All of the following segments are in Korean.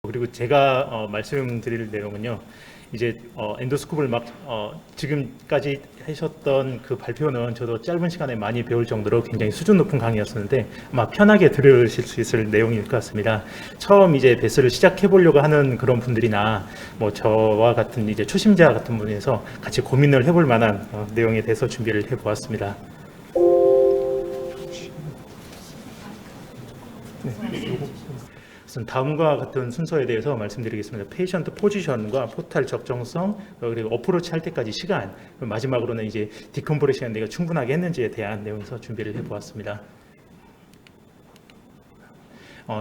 그리고 제가 말씀드릴 내용은요. 이제 엔도스코프를 막 지금까지 하셨던 그 발표는 저도 짧은 시간에 많이 배울 정도로 굉장히 수준 높은 강의였었는데 아마 편하게 들으실 수 있을 내용일 것 같습니다. 처음 이제 베스를 시작해 보려고 하는 그런 분들이나 뭐 저와 같은 이제 초심자 같은 분에서 같이 고민을 해볼 만한 내용에 대해서 준비를 해보았습니다. 다음과 같은 순서에 대해서 말씀드리겠습니다. 페이션트 포지션과 포탈 적정성, 그리고 어프로치 할 때까지 시간, 마지막으로는 이제 디컴프레션 내가 충분하게 했는지에 대한 내용에서 준비를 해보았습니다.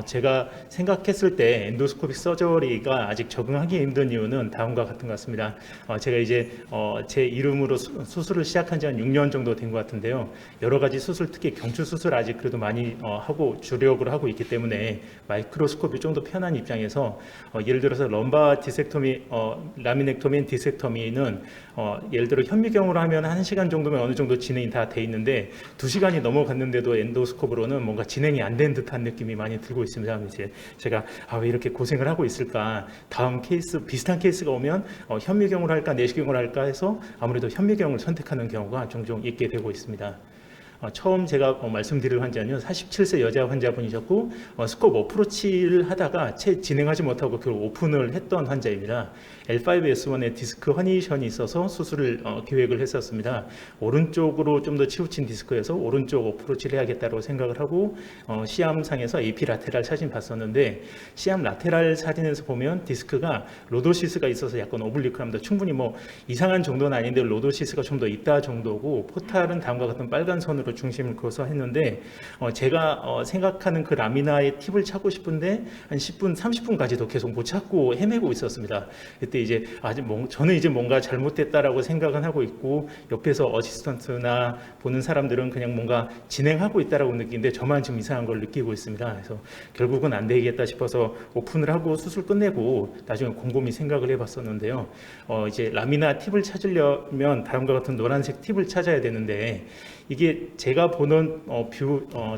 제가 생각했을 때 엔도스코픽 서저리가 아직 적응하기 힘든 이유는 다음과 같은 것 같습니다. 제가 이제 제 이름으로 수술을 시작한 지 한 6년 정도 된 것 같은데요. 여러 가지 수술, 특히 경추 수술 아직 그래도 많이 하고 주력을 하고 있기 때문에 마이크로스코피 좀 더 편한 입장에서 예를 들어서 럼바 디섹토미, 라미넥토미, 디섹토미는 예를 들어 현미경으로 하면 1시간 정도면 어느 정도 진행이 다 돼 있는데 2시간이 넘어갔는데도 엔도스코프로는 뭔가 진행이 안 된 듯한 느낌이 많이 들고 있습니다. 이제 제가 왜 이렇게 고생을 하고 있을까? 다음 케이스 비슷한 케이스가 오면 현미경으로 할까 내시경으로 할까 해서 아무래도 현미경을 선택하는 경우가 종종 있게 되고 있습니다. 처음 제가 말씀드릴 환자는 47세 여자 환자분이셨고 스코프 어프로치를 하다가 채 진행하지 못하고 결국 오픈을 했던 환자입니다. L5S1에 디스크 허니션이 있어서 수술을 계획을 했었습니다. 오른쪽으로 좀 더 치우친 디스크여서 오른쪽 어프로치를 해야겠다고 생각을 하고 시암상에서 AP 라테랄 사진 봤었는데 시암 라테랄 사진에서 보면 디스크가 로도시스가 있어서 약간 오블리크합니다. 충분히 뭐 이상한 정도는 아닌데 로도시스가 좀 더 있다 정도고 포탈은 다음과 같은 빨간 선으로 중심을 그어서 했는데 제가 생각하는 그 라미나의 팁을 찾고 싶은데 한 10분, 30분까지도 계속 못 찾고 헤매고 있었습니다. 그때 이제 저는 이제 뭔가 잘못됐다라고 생각은 하고 있고 옆에서 어시스턴트나 보는 사람들은 그냥 뭔가 진행하고 있다라고 느끼는데 저만 지금 이상한 걸 느끼고 있습니다. 그래서 결국은 안 되겠다 싶어서 오픈을 하고 수술 끝내고 나중에 곰곰이 생각을 해봤었는데요. 이제 라미나 팁을 찾으려면 다음과 같은 노란색 팁을 찾아야 되는데 이게 제가 보는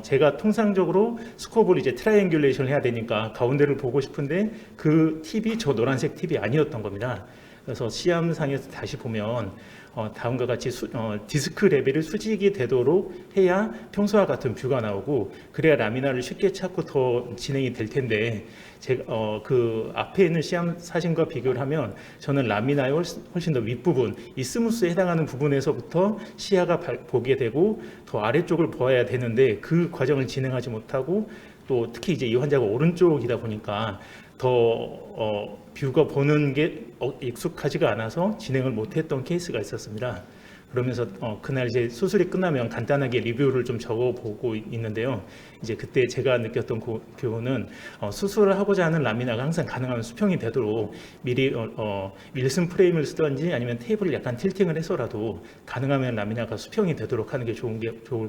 제가 통상적으로 스코프를 이제 트라이앵귤레이션을 해야 되니까 가운데를 보고 싶은데 그 팁이 저 노란색 팁이 아니었던 겁니다. 그래서 시암상에서 다시 보면 다음과 같이 디스크 레벨이 수직이 되도록 해야 평소와 같은 뷰가 나오고 그래야 라미나를 쉽게 찾고 더 진행이 될 텐데 제가 그 앞에 있는 시암 사진과 비교를 하면 저는 라미나의 훨씬 더 윗부분 이 스무스에 해당하는 부분에서부터 시야가 보게 되고 더 아래쪽을 보아야 되는데 그 과정을 진행하지 못하고 또 특히 이제 이 환자가 오른쪽이다 보니까 더 뷰가 보는 게 익숙하지가 않아서 진행을 못했던 케이스가 있었습니다. 그러면서 그날 이제 수술이 끝나면 간단하게 리뷰를 좀 적어보고 있는데요. 이제 그때 제가 느꼈던 교훈은 수술을 하고자 하는 라미나가 항상 가능하면 수평이 되도록 미리 윌슨 프레임을 쓰든지 아니면 테이블을 약간 틸팅을 해서라도 가능하면 라미나가 수평이 되도록 하는 게 좋을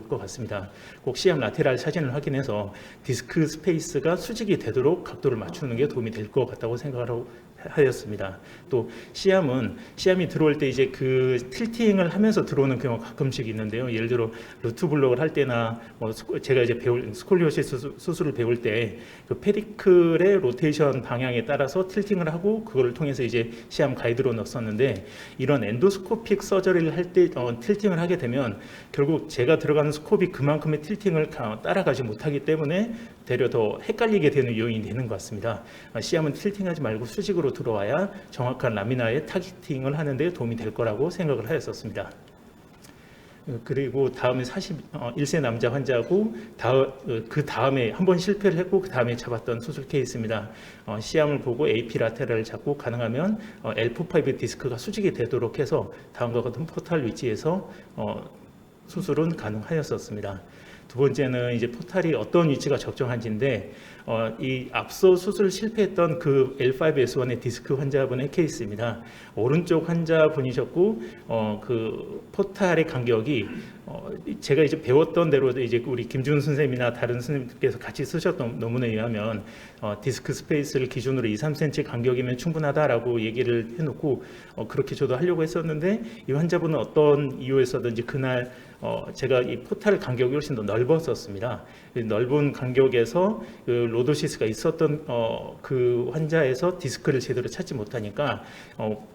것 같습니다. 꼭 시암 라테랄 사진을 확인해서 디스크 스페이스가 수직이 되도록 각도를 맞추는 게 도움이 될 것 같다고 생각을 하였습니다. 또 시암이 들어올 때 이제 그 틸팅을 하면서 들어오는 경우가 가끔씩 있는데요. 예를 들어 루트 블록을 할 때나 제가 이제 배울 스콜리오시스 수술을 배울 때 그 페디클의 로테이션 방향에 따라서 틸팅을 하고 그걸 통해서 이제 시암 가이드로 넣었었는데 이런 엔도스코픽 서저리를 할 때 틸팅을 하게 되면 결국 제가 들어가는 스코프이 그만큼의 틸팅을 따라가지 못하기 때문에 되려 더 헷갈리게 되는 요인이 되는 것 같습니다. 시암은 틸팅하지 말고 수직으로 들어와야 정확한 라미나의 타깃팅을 하는 데 도움이 될 거라고 생각을 하였었습니다. 그리고 다음에 41세 남자 환자고 그 다음에 한 번 실패를 했고 그 다음에 잡았던 수술 케이스입니다. 시암을 보고 AP 라테랄을 잡고 가능하면 L4-5 디스크가 수직이 되도록 해서 다음과 같은 포탈 위치에서 수술은 가능하였었습니다. 두 번째는 이제 포탈이 어떤 위치가 적정한지인데 이 앞서 수술 실패했던 그 L5S1의 디스크 환자분의 케이스입니다. 오른쪽 환자분이셨고 그 포탈의 간격이 제가 이제 배웠던 대로 이제 우리 김준 선생님이나 다른 선생님께서 같이 쓰셨던 논문에 의하면 디스크 스페이스를 기준으로 2-3cm 간격이면 충분하다라고 얘기를 해놓고 그렇게 저도 하려고 했었는데 이 환자분은 어떤 이유에서든지 그날 제가 이 포탈 간격이 훨씬 더 넓었었습니다. 넓은 간격에서 그 로도시스가 있었던 그 환자에서 디스크를 제대로 찾지 못하니까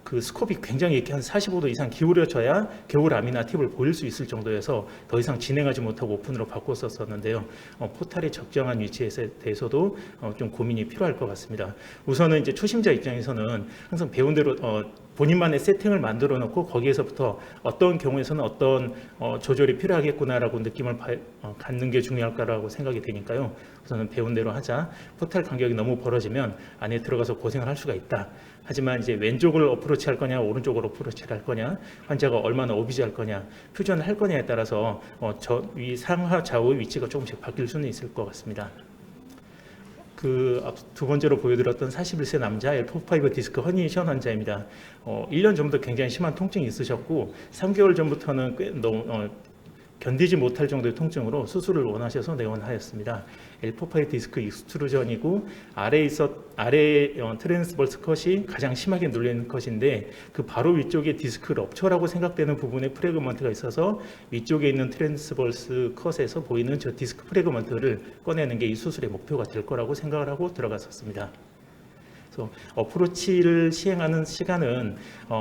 그 스콥이 굉장히 이렇게 한 45도 이상 기울여져야 겨우 라미나 팁을 보일 수 있을 정도여서 더 이상 진행하지 못하고 오픈으로 바꿨었는데요. 포탈의 적정한 위치에 대해서도 좀 고민이 필요할 것 같습니다. 우선은 이제 초심자 입장에서는 항상 배운 대로 본인만의 세팅을 만들어 놓고 거기에서부터 어떤 경우에서는 어떤 조절이 필요하겠구나라고 느낌을 갖는 게 중요할까라고 생각이 되니까요. 우선은 배운 대로 하자. 포탈 간격이 너무 벌어지면 안에 들어가서 고생을 할 수가 있다. 하지만 이제 왼쪽을 어프로치 할 거냐, 오른쪽으로 어프로치 할 거냐, 환자가 얼마나 오비지 할 거냐, 퓨전을 할 거냐에 따라서 이 상하 좌우의 위치가 조금씩 바뀔 수는 있을 것 같습니다. 두 번째로 보여드렸던 41세 남자 L4-5 디스크 허니션 환자입니다. 1년 전부터 굉장히 심한 통증이 있으셨고 3개월 전부터는 꽤 너무 견디지 못할 정도의 통증으로 수술을 원하셔서 내원하였습니다. L4-5 디스크 익스트루전이고 아래 트랜스버스 컷이 가장 심하게 눌려있는 컷인데 그 바로 위쪽에 디스크 럽처라고 생각되는 부분에 프래그먼트가 있어서 위쪽에 있는 트랜스버스 컷에서 보이는 저 디스크 프래그먼트를 꺼내는 게 이 수술의 목표가 될 거라고 생각을 하고 들어갔었습니다. 그래서 어프로치를 시행하는 시간은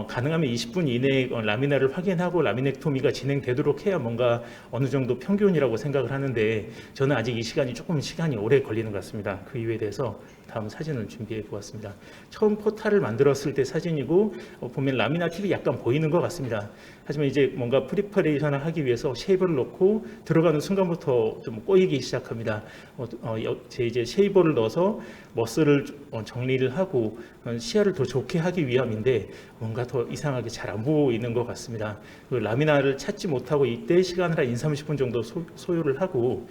가능하면 20분 이내에 라미나를 확인하고 라미넥토미가 진행되도록 해야 뭔가 어느 정도 평균이라고 생각을 하는데 저는 아직 이 시간이 조금 시간이 오래 걸리는 것 같습니다. 그 이유에 대해서 다음 사진을 준비해 보았습니다. 처음 포탈을 만들었을 때 사진이고 보면 라미나 팁이 약간 보이는 것 같습니다. 하지만 이제 뭔가 프리퍼레이션을 하기 위해서 쉐이버를 넣고 들어가는 순간부터 좀 꼬이기 시작합니다. 제 이제 쉐이버를 넣어서 머슬을 정리를 하고 시야를 더 좋게 하기 위함인데 뭔가 더 이상하게 잘 안 보이는 것 같습니다. 그 라미나를 찾지 못하고 이때 시간을 한 20-30분 정도 소요를 하고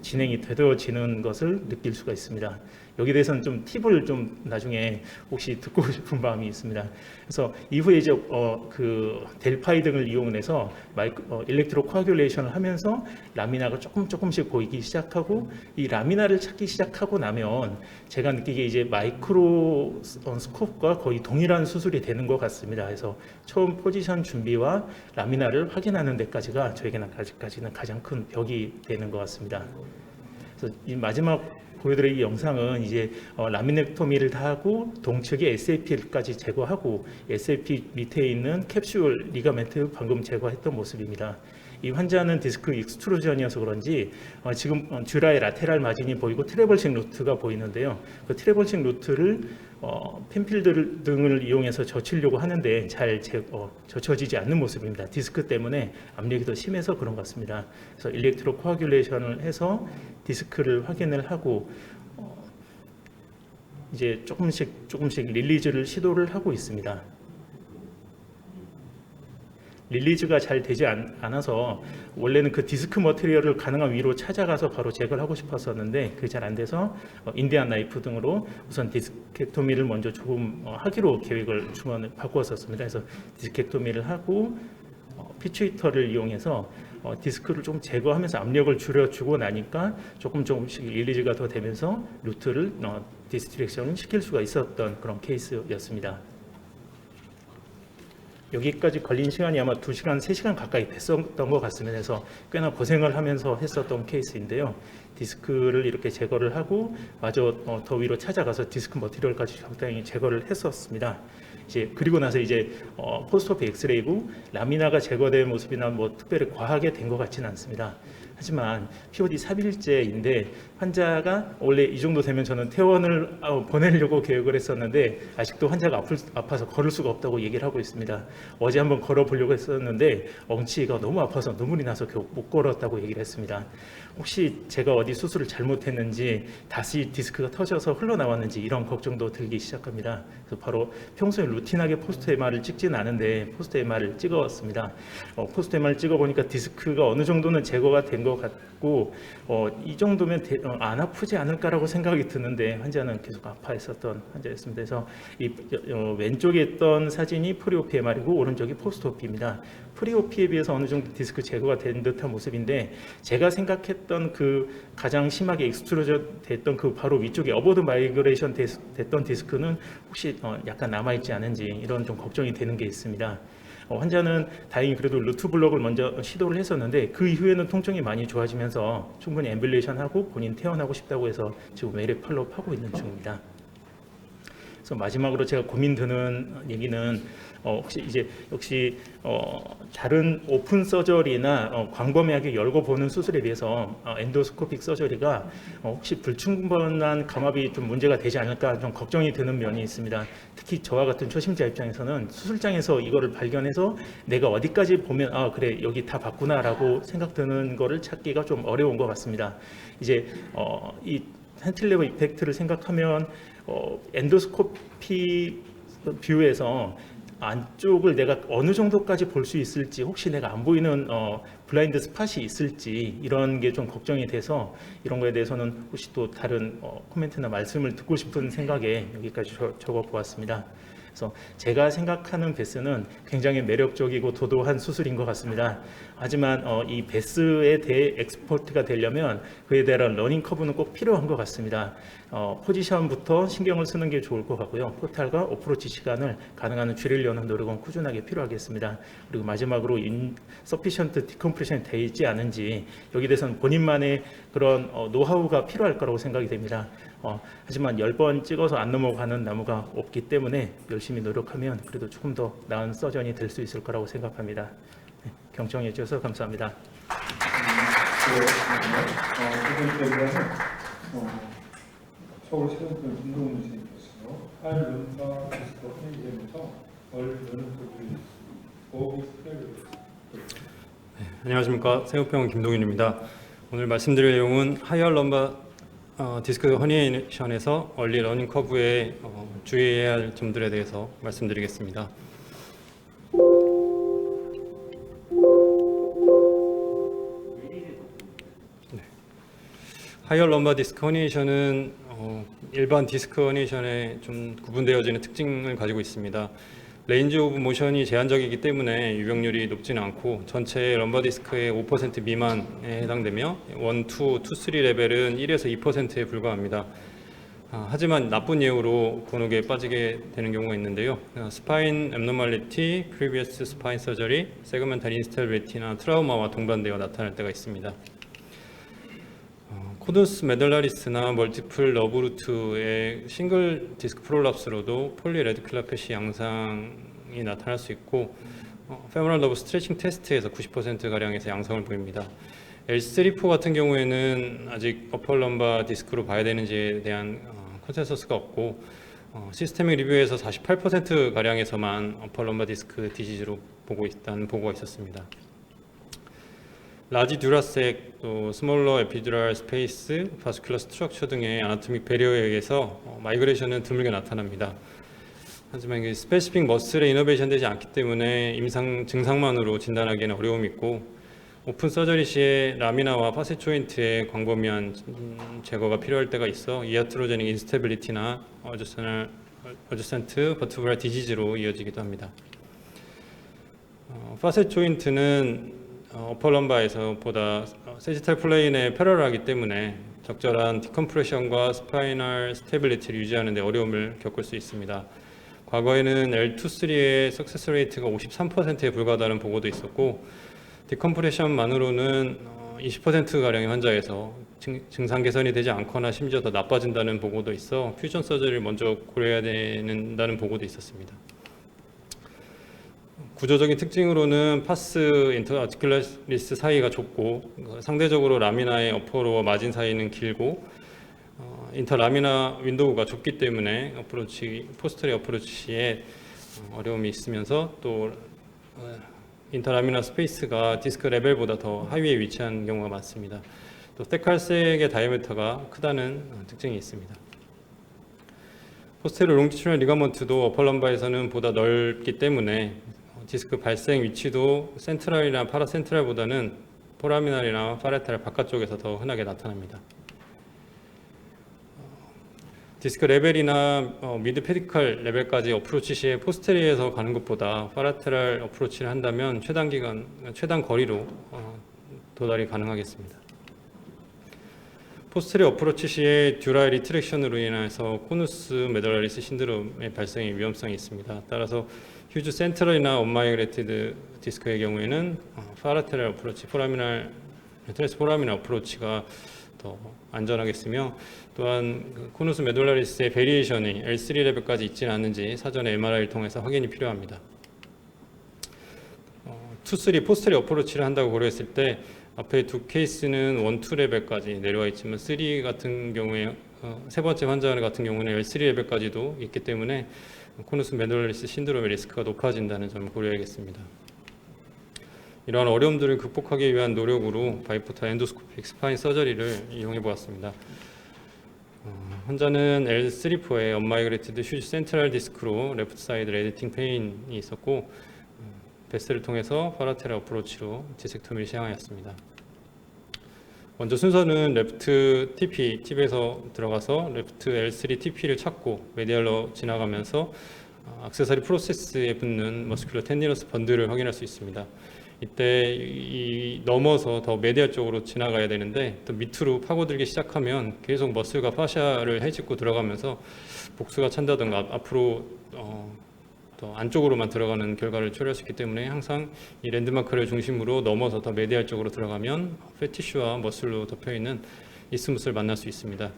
진행이 되어지는 것을 느낄 수가 있습니다. 여기에 대해서는 좀 팁을 좀 나중에 혹시 듣고 싶은 마음이 있습니다. 그래서 이후에 이제 그 델파이 등을 이용해서 일렉트로 코아귤레이션을 하면서 라미나가 조금씩 보이기 시작하고 이 라미나를 찾기 시작하고 나면 제가 느끼기에 이제 마이크로 스콥과 거의 동일한 수술이 되는 것 같습니다. 그래서 처음 포지션 준비와 라미나를 확인하는 데까지가 저에게는 아직까지는 가장 큰 벽이 되는 것 같습니다. 그래서 이 마지막 보여드릴 이 영상은 이제 라미넥토미를 다 하고 동측의 SAP까지 제거하고 SAP 밑에 있는 캡슐 리가멘트 방금 제거했던 모습입니다. 이 환자는 디스크 익스트루전이어서 그런지 지금 듀라의 라테랄 마진이 보이고 트래블식 루트가 보이는데요. 그 트래블식 루트를 펜필드 등을 이용해서 젖히려고 하는데 잘 젖혀지지 않는 모습입니다. 디스크 때문에 압력이 더 심해서 그런 것 같습니다. 그래서 일렉트로 코아귤레이션을 해서 디스크를 확인을 하고 이제 조금씩 릴리즈를 시도를 하고 있습니다. 릴리즈가 잘 되지 않아서 원래는 그 디스크 머티리얼을 가능한 위로 찾아가서 바로 제거를 하고 싶었었는데 그게 잘 안 돼서 인디안 나이프 등으로 우선 디스케토미를 먼저 조금 하기로 계획을 바꾸었었습니다. 그래서 디스케토미를 하고 피추이터를 이용해서 디스크를 좀 제거하면서 압력을 줄여주고 나니까 조금씩 릴리즈가 더 되면서 루트를 디스트랙션을 시킬 수가 있었던 그런 케이스였습니다. 여기까지 걸린 시간이 아마 2시간, 3시간 가까이 됐었던 것 같습니다. 그래서 꽤나 고생을 하면서 했었던 케이스인데요. 디스크를 이렇게 제거를 하고 마저 더 위로 찾아가서 디스크 머티리얼까지 적당히 제거를 했었습니다. 이제 그리고 나서 이제 포스트오프 엑스레이고 라미나가 제거된 모습이나 뭐 특별히 과하게 된 것 같지는 않습니다. 하지만 POD 3일째인데 환자가 원래 이 정도 되면 저는 퇴원을 보내려고 계획을 했었는데 아직도 환자가 아파서 걸을 수가 없다고 얘기를 하고 있습니다. 어제 한번 걸어보려고 했었는데 엉치가 너무 아파서 눈물이 나서 겨우 못 걸었다고 얘기를 했습니다. 혹시 제가 어디 수술을 잘못했는지 다시 디스크가 터져서 흘러나왔는지 이런 걱정도 들기 시작합니다. 그래서 바로 평소에 루틴하게 포스트 MR을 찍지는 않은데 포스트 MR을 찍었습니다. 포스트 MR을 찍어보니까 디스크가 어느 정도는 제거가 된 것 같고 이 정도면 안 아프지 않을까라고 생각이 드는데 환자는 계속 아파했었던 환자였습니다. 그래서 이 왼쪽에 있던 사진이 프리오피 MR이고 오른쪽이 포스트오피입니다. 프리오피에 비해서 어느 정도 디스크 제거가 된 듯한 모습인데 제가 생각했던 그 가장 심하게 익스트루전 됐던 그 바로 위쪽에 어버드 마이그레이션 됐던 디스크는 혹시 약간 남아있지 않은지 이런 좀 걱정이 되는 게 있습니다. 환자는 다행히 그래도 루트 블록을 먼저 시도를 했었는데 그 이후에는 통증이 많이 좋아지면서 충분히 앰뷸레이션하고 본인 퇴원하고 싶다고 해서 지금 매일 팔로우하고 있는 중입니다. 그래서 마지막으로 제가 고민 드는 얘기는 혹시 이제 역시 다른 오픈 서저리나 광범위하게 열고 보는 수술에 비해서 엔도스코픽 서저리가 혹시 불충분한 감압이 좀 문제가 되지 않을까 좀 걱정이 되는 면이 있습니다. 특히 저와 같은 초심자 입장에서는 수술장에서 이거를 발견해서 내가 어디까지 보면 아 그래 여기 다 봤구나라고 생각드는 거를 찾기가 좀 어려운 것 같습니다. 이제 이 캔틸레버 이펙트를 생각하면 엔도스코피 뷰에서 안쪽을 내가 어느 정도까지 볼 수 있을지 혹시 내가 안 보이는 블라인드 스팟이 있을지 이런 게 좀 걱정이 돼서 이런 거에 대해서는 혹시 또 다른 코멘트나 말씀을 듣고 싶은 생각에 여기까지 적어 보았습니다. 그래서 제가 생각하는 베스는 굉장히 매력적이고 도도한 수술인 것 같습니다. 하지만 이 베스에 대해 엑스퍼트가 되려면 그에 대한 러닝 커브는 꼭 필요한 것 같습니다. 포지션부터 신경을 쓰는 게 좋을 것 같고요. 포탈과 어프로치 시간을 가능한 한 줄이려는 노력은 꾸준하게 필요하겠습니다. 그리고 마지막으로 서피션트 디컴프레션이 되어 있지 않은지 여기 대해서는 본인만의 그런 노하우가 필요할 거라고 생각이 됩니다. 하지만 10번 찍어서 안 넘어가는 나무가 없기 때문에 열심히 노력하면 그래도 조금 더 나은 서전이 될 수 있을 거라고 생각합니다. 네, 경청해 주셔서 감사합니다. 두 번째는 서울 세운병 김동훈 선생님께서요. 하이런사 디스크 허니점에서 얼른 보기 스펠을 안녕하십니까. 세우병원 김동윤입니다. 오늘 말씀드릴 내용은 하이얼 럼바 디스크 허니에이션에서 얼리 러닝 커브에 주의해야 할 점들에 대해서 말씀드리겠습니다. 하이얼 럼바 디스크 허니에이션은 일반 디스크 허니에이션에 좀 구분되어지는 특징을 가지고 있습니다. 레인지 오브 모션이 제한적이기 때문에 유병률이 높지는 않고 전체 럼바 디스크의 5% 미만에 해당되며 1, 2, 3 레벨은 1에서 2%에 불과합니다. 하지만 나쁜 예우로 곤혹에 빠지게 되는 경우가 있는데요. 스파인 앱노멀리티, 프리비어스 스파인 서저리, 세그멘탈 인스텔빌리티나 트라우마와 동반되어 나타날 때가 있습니다. 코두스 메달라리스나 멀티플 러브루트의 싱글 디스크 프롤랍스로도 폴리 레드클라펫이 양상이 나타날 수 있고 페모럴 러브 스트레칭 테스트에서 90%가량에서 양상을 보입니다. L3-4 같은 경우에는 아직 어퍼 럼바 디스크로 봐야 되는지에 대한 컨센서스가 없고 시스테믹 리뷰에서 48%가량에서만 어퍼 럼바 디스크 디지즈로 보고 있다는 보고가 있었습니다. 라지 듀라색, 또 스몰러 에피듀랄 스페이스, 바스큘러 스트럭처 등의 아나토믹 배리어에 의해서 마이그레이션은 드물게 나타납니다. 하지만 이게 스페시픽 머슬에 이너베이션 되지 않기 때문에 임상 증상만으로 진단하기에는 어려움이 있고 오픈 서저리 시에 라미나와 파셋 조인트의 광범위한 제거가 필요할 때가 있어 이아트로제닉 인스테빌리티나 어저센트 버티브랄 디지즈로 이어지기도 합니다. 파셋 조인트는 어퍼 럼바에서 보다 세지탈 플레인에 패러럴하기 때문에 적절한 디컴프레션과 스파이널 스테빌리티를 유지하는 데 어려움을 겪을 수 있습니다. 과거에는 L2-3의 석세스 레이트가 53%에 불과하다는 보고도 있었고 디컴프레션만으로는 20%가량의 환자에서 증상 개선이 되지 않거나 심지어 더 나빠진다는 보고도 있어 퓨전 서저리를 먼저 고려해야 된다는 보고도 있었습니다. 구조적인 특징으로는 파스 인터아티큘리스 사이가 좁고 상대적으로 라미나의 어퍼로와 마진 사이는 길고 인터라미나 윈도우가 좁기 때문에 포스터리 어프로치 시에 어려움이 있으면서 또 인터라미나 스페이스가 디스크 레벨보다 더 하위에 위치한 경우가 많습니다. 또 테칼색의 다이아미터가 크다는 특징이 있습니다. 포스테리어 롱지튜디널 리가먼트도 어퍼 럼바에서는 보다 넓기 때문에 디스크 발생 위치도 센트럴이나 파라센트럴보다는 포라미널이나 파레탈 바깥쪽에서 더 흔하게 나타납니다. 디스크 레벨이나 미드 페디컬 레벨까지 어프로치 시에 포스테리어에서 가는 것보다 파라테랄 어프로치를 한다면 최단 거리로 도달이 가능하겠습니다. 포스트리 어프로치 시에 듀라의 리트랙션으로 인해서 코누스 메달라리스 신드롬의 발생의 위험성이 있습니다. 따라서 휴즈 센트럴이나 언마이그레이티드 디스크의 경우에는 파라테럴 어프로치, 트랜스 포라미널 어프로치가 더 안전하겠으며, 또한 그 코누스 메달라리스의 베리에이션이 L3 레벨까지 있지는 않는지 사전에 MRI를 통해서 확인이 필요합니다. 2, 3 포스트리 어프로치를 한다고 고려했을 때 앞에 두 케이스는 1, 2 레벨까지 내려와 있지만 3 같은 경우에 세 번째 환자 같은 경우는 L3 레벨까지도 있기 때문에 코누스 메달라리스 신드롬의 리스크가 높아진다는 점을 고려해야겠습니다. 이러한 어려움들을 극복하기 위한 노력으로 바이포탈 엔도스코픽 스파인 서저리를 이용해 보았습니다. 환자는 L3포에 언마이그레이티드 휴지 센트럴 디스크로 레프트 사이드 에디팅 페인이 있었고, 베스를 통해서 파라테럴 어프로치로 디섹토미를 시행하였습니다. 먼저 순서는 레프트 TP, 팁에서 들어가서 레프트 L3 TP를 찾고 메디얼로 지나가면서 액세서리 프로세스에 붙는 머스큘러 텐디너스 번들을 확인할 수 있습니다. 이때 넘어서 더 메디얼 쪽으로 지나가야 되는데 또 밑으로 파고들기 시작하면 계속 머슬과 파샤를 헤집고 들어가면서 복수가 찬다든가 앞으로 더 안쪽으로만 들어가는 결과를 초래할 수 있기 때문에 항상 이 랜드마크를 중심으로 넘어서 더 메디얼 쪽으로 들어가면 패티슈와 머슬로 덮여있는 이스무스를 만날 수 있습니다.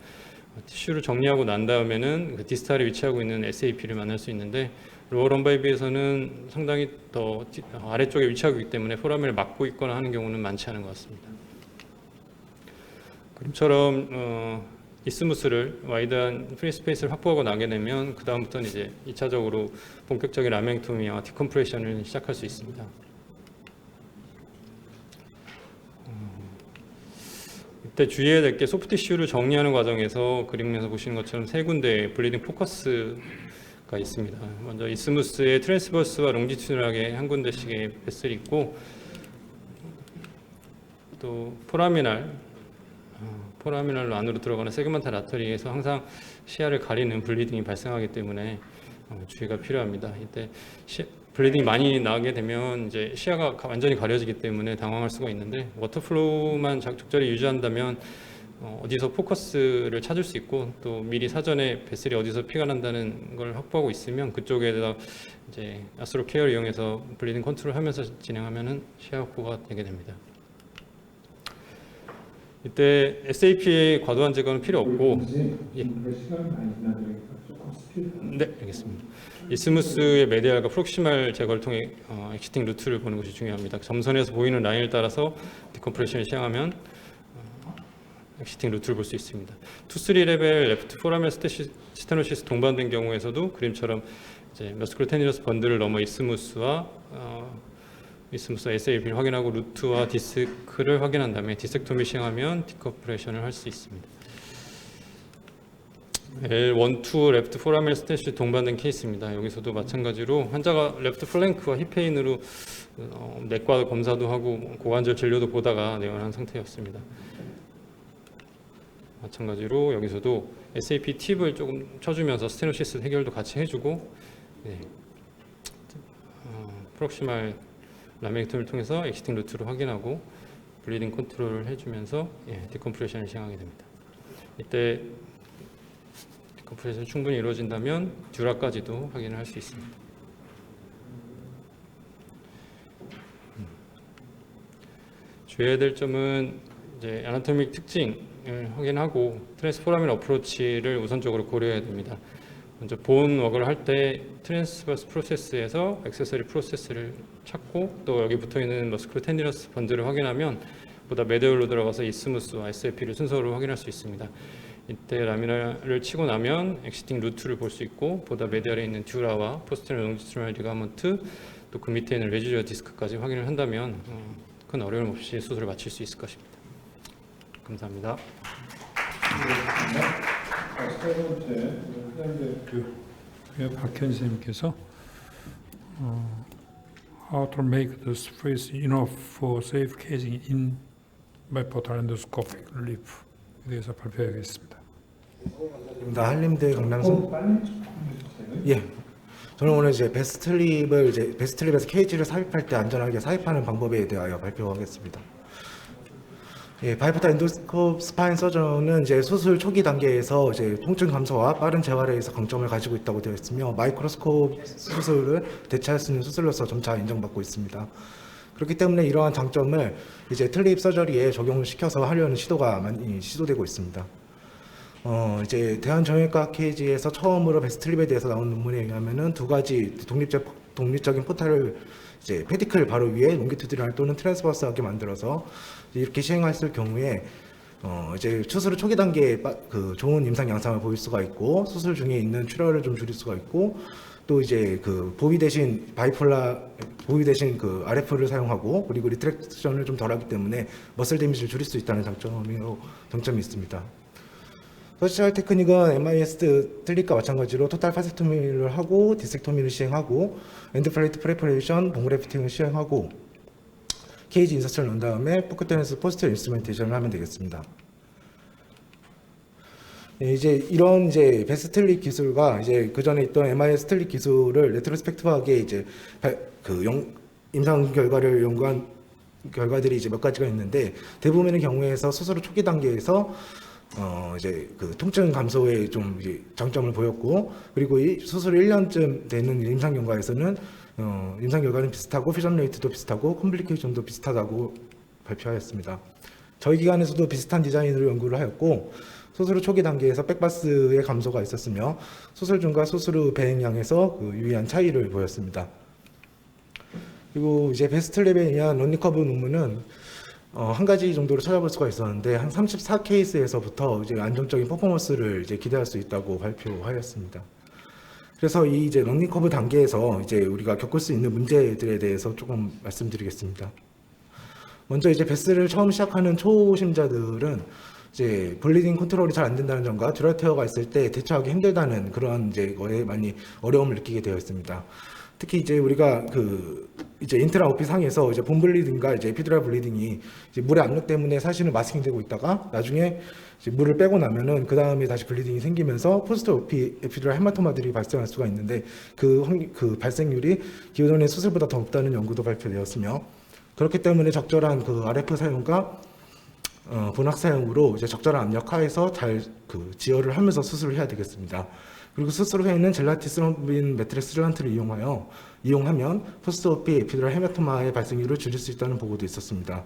티슈를 정리하고 난 다음에는 그 디스탈에 위치하고 있는 SAP를 만날 수 있는데, 로어 럼바에 비해서는 상당히 더 아래쪽에 위치하고 있기 때문에 포라멘을 막고 있거나 하는 경우는 많지 않은 것 같습니다. 그림처럼 이스무스를 와이드한 프리 스페이스를 확보하고 나게 되면 그 다음부터는 이제 2차적으로 본격적인 라멘토미와 디컴프레션을 시작할 수 있습니다. 이때 주의해야 될 게 소프트 티슈를 정리하는 과정에서 그림에서 보시는 것처럼 세 군데의 블리딩 포커스가 있습니다. 먼저 이스무스의 트랜스버스와 롱지튜드널하게 한 군데씩의 베슬이 있고, 또 포라미널로 안으로 들어가는 세그먼탈 아터리에서 항상 시야를 가리는 블리딩이 발생하기 때문에 주의가 필요합니다. 이때 블리딩이 많이 나게 되면 이제 시야가 완전히 가려지기 때문에 당황할 수가 있는데, 워터플로우만 적절히 유지한다면 어디서 포커스를 찾을 수 있고, 또 미리 사전에 베슬이 어디서 피가 난다는 걸 확보하고 있으면 그쪽에다 이제 아스트로 케어를 이용해서 블리딩 컨트롤하면서 진행하면은 시야 확보가 되게 됩니다. 이때 SAP의 과도한 제거는 필요 없고, 예. 시간이 많이 지나니까 조금 스피드. 네, 알겠습니다. 이스무스의 메디알과 프록시말 제거를 통해 엑시팅 루트를 보는 것이 중요합니다. 점선에서 보이는 라인을 따라서 디컴프레션을 시행하면 엑시팅 루트를 볼 수 있습니다. 2, 3 레벨 레프트 포라멜 스테노시스 동반된 경우에서도 그림처럼 이제 머스큘러 텐디너스 번들을 넘어 이스무스와 SAP를 확인하고 루트와 디스크를 확인한 다음에 디섹토미 시행하면 디컴프레션을 할 수 있습니다. L1, 2 레프트 포라멜 스테시 동반된 케이스입니다. 여기서도 마찬가지로 환자가 레프트 플랭크와 힙페인으로 내과 검사도 하고 고관절 진료도 보다가 내원한 상태였습니다. 마찬가지로 여기서도 SAP 팁을 조금 쳐주면서 스테노시스 해결도 같이 해주고, 네. 프록시말 라멘토미를 통해서 엑시팅 루트를 확인하고 블리딩 컨트롤을 해주면서 디컴프레션을 시행하게 됩니다. 이때 디컴프레션이 충분히 이루어진다면 듀라까지도 확인을 할 수 있습니다. 주의해야 될 점은 이제 아나토믹 특징을 확인하고 트랜스포라민 어프로치를 우선적으로 고려해야 됩니다. 먼저 본 워크를 할 때 트랜스버스 프로세스에서 액세서리 프로세스를 찾고, 또 여기 붙어 있는 머스큘러 텐디너스 번들을 확인하면 보다 메디얼로 들어가서 이스무스와 SAP를 순서로 확인할 수 있습니다. 이때 라미나를 치고 나면 엑시팅 루트를 볼 수 있고, 보다 메디얼에 있는 듀라와 포스테리어 롱지튜디널 리가먼트, 또 그 밑에 있는 레지듀얼 디스크까지 확인을 한다면 큰 어려움 없이 수술을 마칠 수 있을 것입니다. 감사합니다. 세 번째, 박현 선생님께서 How to make the space enough for safe casing in bipolar endoscopic relief 에 대해서 발표하겠습니다. 한림대 강남선. 빨리 좀 해주세요. 예. 저는 오늘 이제 베스트립에서 케이지를 삽입할 때 안전하게 삽입하는 방법에 대하여 발표하겠습니다. 예, 바이포탈 엔도스코프 스파인 서전은 이제 수술 초기 단계에서 이제 통증 감소와 빠른 재활에 의해서 강점을 가지고 있다고 되어 있으며 마이크로스코프 수술을 대체할 수 있는 수술로서 점차 인정받고 있습니다. 그렇기 때문에 이러한 장점을 이제 틀립 서저리에 적용을 시켜서 하려는 시도가 많이 시도되고 있습니다. 이제 대한정형외과 케이지에서 처음으로 베스트립에 대해서 나온 논문에 의하면은 두 가지 독립적인 포탈을 이제 페디클 바로 위에 롱기튜디널 또는 트랜스버스하게 만들어서 이렇게 시행했을 경우에 이제 수술 후 초기 단계에 그 좋은 임상 양상을 보일 수가 있고 수술 중에 있는 출혈을 좀 줄일 수가 있고 또 이제 그 보비 대신 그 RF를 사용하고 그리고 리트랙션을 좀 덜하기 때문에 머슬 데미지를 줄일 수 있다는 장점이 있습니다. 서지컬 테크닉은 MIS 틀립과 마찬가지로 토탈 파섹토미를 하고 디섹토미를 시행하고 엔드플레이트 프레퍼레이션, 봉그래프팅을 시행하고 케이지 인서션을 넣은 다음에 포크테니스 포스트 인스트루멘테이션을 하면 되겠습니다. 예, 이제 이런 이제 베스트 틀립 기술과 이제 그 전에 있던 MIS 틀립 기술을 레트로스펙티브하게 이제 임상 결과를 연구한 결과들이 이제 몇 가지가 있는데 대부분의 경우에서 수술 초기 단계에서 이제 그 통증 감소에 좀 이제 장점을 보였고 그리고 이 수술 1년쯤 되는 임상 결과에서는 임상 결과는 비슷하고 퓨전 레이트도 비슷하고 컴플리케이션도 비슷하다고 발표하였습니다. 저희 기관에서도 비슷한 디자인으로 연구를 하였고 수술 후 초기 단계에서 백바스의 감소가 있었으며 수술 중과 수술 후 배행량에서 그 유의한 차이를 보였습니다. 그리고 이제 베스트랩에 의한 런닝커브 논문은 한 가지 정도로 찾아볼 수가 있었는데 한 34케이스에서부터 이제 안정적인 퍼포먼스를 이제 기대할 수 있다고 발표하였습니다. 그래서 이 이제 런닝커브 단계에서 이제 우리가 겪을 수 있는 문제들에 대해서 조금 말씀드리겠습니다. 먼저 이제 베스를 처음 시작하는 초심자들은 이제 블리딩 컨트롤이 잘 안 된다는 점과 듀라테어가 있을 때 대처하기 힘들다는 그런 이제 거에 많이 어려움을 느끼게 되어 있습니다. 특히 이제 우리가 그 이제 인트라오피 상에서 이제 본 블리딩과 이제 에피두랄 블리딩이 이제 물의 압력 때문에 사실은 마스킹되고 있다가 나중에 이제 물을 빼고 나면은 그 다음에 다시 블리딩이 생기면서 포스트 오피 에피두랄 헤마토마들이 발생할 수가 있는데 그 발생률이 기존의 수술보다 더 높다는 연구도 발표되었으며 그렇기 때문에 적절한 그 RF 사용과 분학 사용으로 이제 적절한 압력 하에서 잘 그 지혈을 하면서 수술을 해야 되겠습니다. 그리고 수술 후에는 젤라티스럼빈 매트릭스 젤란트를 이용하면 포스트오피 에피두랄 헤마토마의 발생률을 줄일 수 있다는 보고도 있었습니다.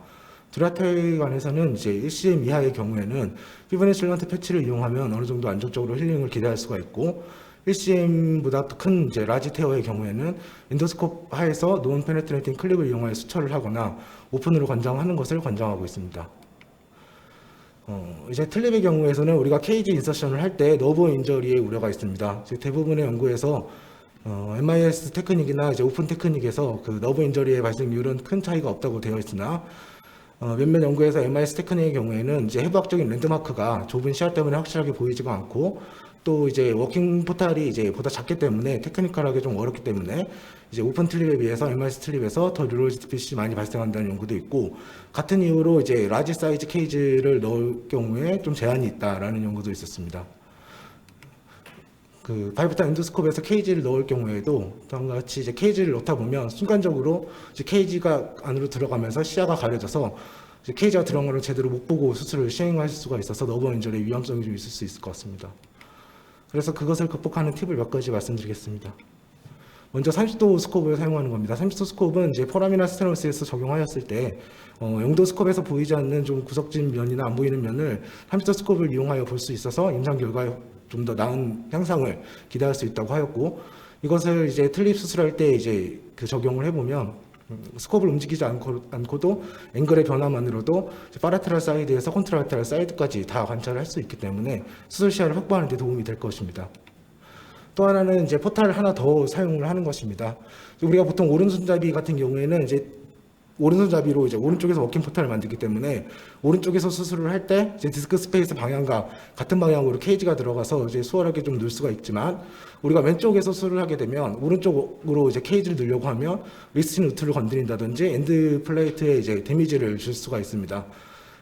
듀라테어에 관해서는 이제 1cm 이하의 경우에는 피브네 젤란트 패치를 이용하면 어느 정도 안정적으로 힐링을 기대할 수가 있고 1cm보다 더 큰 이제 라지 테어의 경우에는 엔도스코프 하에서 논 페네트레이팅 클립을 이용하여 수처를 하거나 오픈으로 관장하는 것을 관장하고 있습니다. 이제 틀립의 경우에서는 우리가 케이지 인서션을 할 때 너브 인저리의 우려가 있습니다. 대부분의 연구에서 MIS 테크닉이나 이제 오픈 테크닉에서 그 너브 인저리의 발생률은 큰 차이가 없다고 되어 있으나 몇몇 연구에서 MIS 테크닉의 경우에는 이제 해부학적인 랜드마크가 좁은 시야 때문에 확실하게 보이지가 않고 또 이제 워킹 포탈이 이제 보다 작기 때문에 테크니컬하게 좀 어렵기 때문에 이제 오픈 틀립에 비해서 MIS 틀립에서 더 류로지드 핏이 많이 발생한다는 연구도 있고 같은 이유로 이제 라지 사이즈 케이지를 넣을 경우에 좀 제한이 있다라는 연구도 있었습니다. 그 바이브타 엔도스코프에서 케이지를 넣을 경우에도 다음과 같이 이제 케이지를 넣다 보면 순간적으로 이제 케이지가 안으로 들어가면서 시야가 가려져서 이제 케이지가 들어간 걸 제대로 못 보고 수술을 시행하실 수가 있어서 너버 인절의 위험성이 좀 있을 수 있을 것 같습니다. 그래서 그것을 극복하는 팁을 몇 가지 말씀드리겠습니다. 먼저 30도 스코프를 사용하는 겁니다. 30도 스코프는 이제 포라미나 스테노시스에서 적용하였을 때 0도 스코프에서 보이지 않는 좀 구석진 면이나 안 보이는 면을 30도 스코프를 이용하여 볼 수 있어서 임상 결과에 좀 더 나은 향상을 기대할 수 있다고 하였고 이것을 이제 틀립 수술할 때 이제 그 적용을 해보면 스코프를 움직이지 않고도 앵글의 변화만으로도 파라테랄 사이드에서 콘트라테랄 사이드까지 다 관찰을 할 수 있기 때문에 수술 시야를 확보하는 데 도움이 될 것입니다. 또 하나는 이제 포탈을 하나 더 사용을 하는 것입니다. 우리가 보통 오른손잡이 같은 경우에는 이제 오른손잡이로 이제 오른쪽에서 워킹 포탈을 만들기 때문에 오른쪽에서 수술을 할 때 이제 디스크 스페이스 방향과 같은 방향으로 케이지가 들어가서 이제 수월하게 좀 넣을 수가 있지만 우리가 왼쪽에서 수술을 하게 되면 오른쪽으로 이제 케이지를 넣으려고 하면 리스팅 루트를 건드린다든지 엔드 플레이트에 이제 데미지를 줄 수가 있습니다.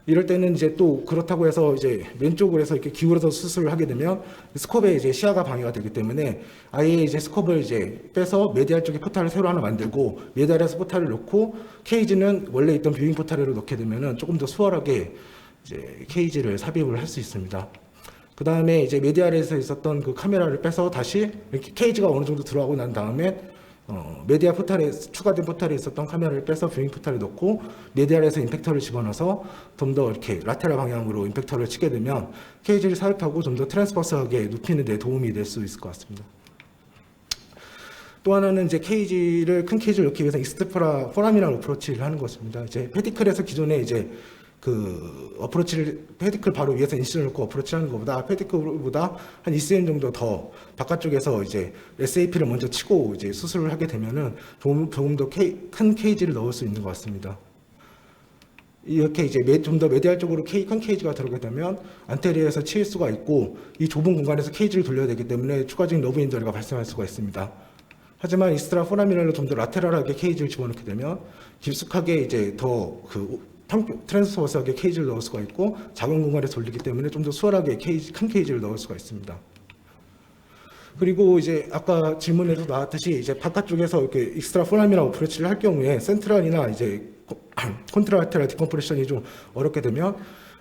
이럴 때는 이제 또 그렇다고 해서 이제 왼쪽으로 해서 이렇게 기울여서 수술을 하게 되면 스코프에 이제 시야가 방해가 되기 때문에 아예 이제 스코프를 이제 빼서 메디알 쪽에 포탈을 새로 하나 만들고 메디알에서 포탈을 넣고 케이지는 원래 있던 뷰잉 포탈로 넣게 되면은 조금 더 수월하게 이제 케이지를 삽입을 할 수 있습니다. 그 다음에 이제 메디알에서 있었던 그 카메라를 빼서 다시 이렇게 케이지가 어느 정도 들어가고 난 다음에 메디아 포탈에 추가된 포탈에 있었던 카메라를 빼서 뷰잉 포탈에 넣고 메디알에서 임팩터를 집어넣어서 좀 더 이렇게 라테랄 방향으로 임팩터를 치게 되면 케이지를 삽입하고 좀 더 트랜스버스하게 눕히는 데 도움이 될 수 있을 것 같습니다. 또 하나는 이제 큰 케이지를 넣기 위해서 익스트라 포라미널 어프로치를 하는 것입니다. 이제 페디클에서 기존에 이제 그 어프로치를 페디클 바로 위에서 인시를 넣고 어프로치하는 것보다 페디클보다 한 2cm 정도 더 바깥쪽에서 이제 SAP를 먼저 치고 이제 수술을 하게 되면은 조금 더 큰 케이지를 넣을 수 있는 것 같습니다. 이렇게 이제 좀 더 메디알 쪽으로 큰 케이지가 들어오게 되면 안테리어에서 치일 수가 있고 이 좁은 공간에서 케이지를 돌려야 되기 때문에 추가적인 러브 인저리가 발생할 수가 있습니다. 하지만 익스트라 포라미널로 좀 더 라테랄하게 케이지를 집어넣게 되면 깊숙하게 이제 더 트랜스버스하게 케이지를 넣을 수가 있고 작은 공간에서 돌리기 때문에 좀 더 수월하게 큰 케이지를 넣을 수가 있습니다. 그리고 이제 아까 질문에서 나왔듯이 이제 바깥쪽에서 이렇게 익스트라 포라미널 어프로치를 할 경우에 센트럴이나 이제 콘트라테랄 디컴프레션이 좀 어렵게 되면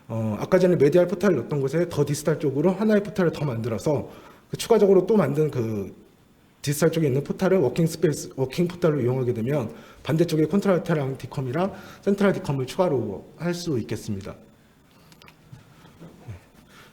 아까 전에 메디알 포탈을 넣었던 곳에 더 디스탈 쪽으로 하나의 포탈을 더 만들어서 추가적으로 또 만든 그 디스탈 쪽에 있는 포탈을 워킹 포탈로 이용하게 되면 반대쪽에 콘트라테랄 디컴이랑 센트럴 디컴을 추가로 할 수 있겠습니다.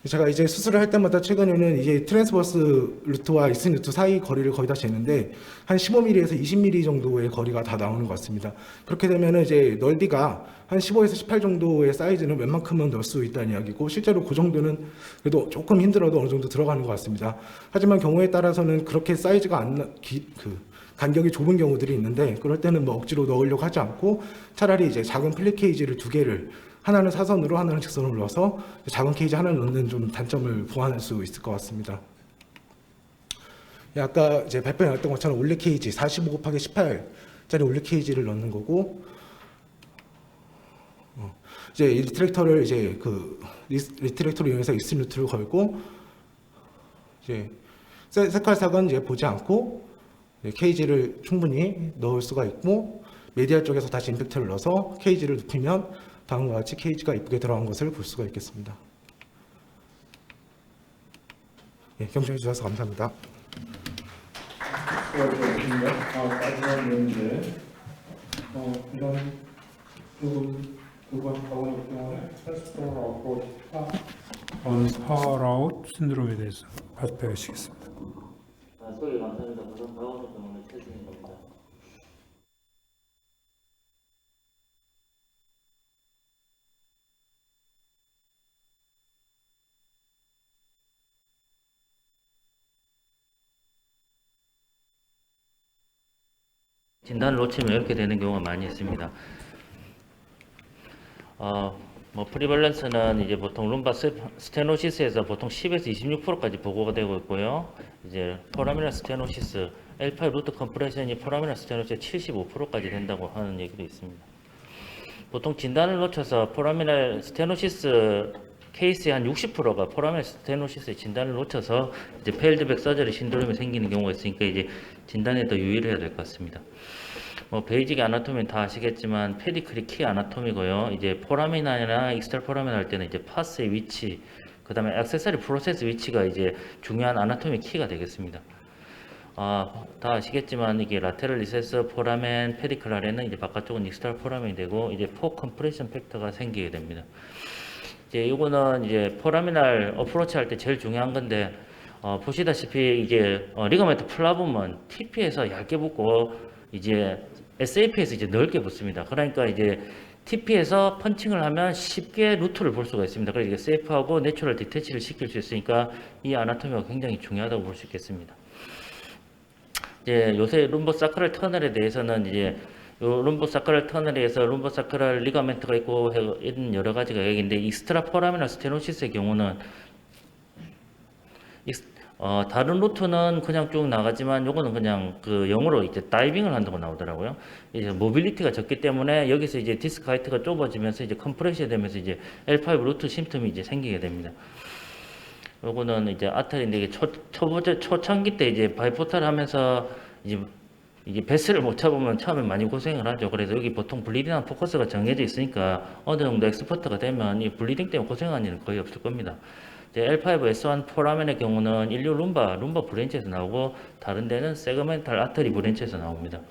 제가 이제 수술을 할 때마다 최근에는 이제 트랜스버스 루트와 이스틴 루트 사이 거리를 거의 다 재는데 한 15mm에서 20mm 정도의 거리가 다 나오는 것 같습니다. 그렇게 되면은 이제 넓이가 한 15에서 18 정도의 사이즈는 웬만큼은 넣을 수 있다는 이야기고 실제로 그 정도는 그래도 조금 힘들어도 어느 정도 들어가는 것 같습니다. 하지만 경우에 따라서는 그렇게 사이즈가 간격이 좁은 경우들이 있는데 그럴 때는 뭐 억지로 넣으려고 하지 않고 차라리 이제 작은 플립 케이지를 2개를 하나는 사선으로 하나는 직선으로 넣어서 작은 케이지 하나를 넣는 좀 단점을 보완할 수 있을 것 같습니다. 아까 이제 발표에 나왔던 것처럼 올리 케이지 45 곱하기 18짜리 올리 케이지를 넣는 거고 이제 리트랙터를 이제 리트랙터를 이용해서 익스트림 루트를 걸고 이제 색깔삭은 이제 보지 않고 케이지를 충분히 넣을 수가 있고 메디알 쪽에서 다시 임팩트를 넣어서 케이지를 눕히면 다음과 같이 케이지가 이쁘게 들어간 것을 볼 수가 있겠습니다. 예, 경청해 주셔서 감사합니다. 마지막 문제. 이런 두번 가보는 경우에 트랜스포머 언파라웃 신드롬에 대해서 발표해 주시겠습니다. 소개 감사합니다. 우선 박원석 병원의 최승입니다. 진단을 놓치면 이렇게 되는 경우가 많이 있습니다. 프리밸런스는 이제 보통 룸바 스테노시스에서 보통 10에서 26%까지 보고가 되고 있고요. 이제 포라미널 스테노시스, L5 루트 컴프레션이 포라미널 스테노시스의 75%까지 된다고 하는 얘기도 있습니다. 보통 진단을 놓쳐서 포라미널 스테노시스 케이스의 한 60%가 포라미널 스테노시스의 진단을 놓쳐서 이제 페일드백 서저리 신드롬이 생기는 경우가 있으니까 이제 진단에 더 유의를 해야 될 것 같습니다. 베이직 아나토미는 다 아시겠지만 페디클이 키 아나토미고요. 이제 포라미널이나 익스트라 포라미널 할 때는 이제 파스의 위치, 그 다음에 액세서리 프로세스 위치가 이제 중요한 아나토미 키가 되겠습니다. 다 아시겠지만 이게 라테럴 리세스 포라멘 페디클 아래는 이제 바깥쪽은 익스트라 포라멘이 되고 이제 포 컴프레션 팩터가 생기게 됩니다. 이제 이거는 이제 포라미널 어프로치 할 때 제일 중요한 건데 보시다시피 이제 리가멘트 플라붐은 TP에서 얇게 붙고 이제 SAP에서 이제 넓게 붙습니다. 그러니까 이제 TP에서 펀칭을 하면 쉽게 루트를 볼 수가 있습니다. 그래서 이게 세이프하고 내추럴 디태치를 시킬 수 있으니까 이 아나토미가 굉장히 중요하다고 볼 수 있겠습니다. 이제 요새 룸보사크럴 터널에 대해서는 이제 요 룸보사크럴 터널에서 룸보사크럴 리가멘트가 있고 이런 여러 가지가 얘기인데 익스트라 포라미널 스테노시스의 경우는 다른 루트는 그냥 쭉 나가지만 요거는 그냥 그 영어로 이제 다이빙을 한다고 나오더라고요. 이제 모빌리티가 적기 때문에 여기서 이제 디스크 하이트가 좁아지면서 이제 컴프레션 되면서 이제 L5 루트 심텀이 이제 생기게 됩니다. 요거는 이제 아탈인데 이게 초창기 때 이제 바이포탈 하면서 이제 이게 베스를 못 잡으면 처음에 많이 고생을 하죠. 그래서 여기 보통 블리딩한 포커스가 정해져 있으니까 어느 정도 엑스퍼트가 되면 이 블리딩 때문에 고생하는 일은 거의 없을 겁니다. 이제 L5S1 포라멘의 경우는 인류 룸바 브랜치에서 나오고 다른 데는 세그멘탈 아터리 브랜치에서 나옵니다.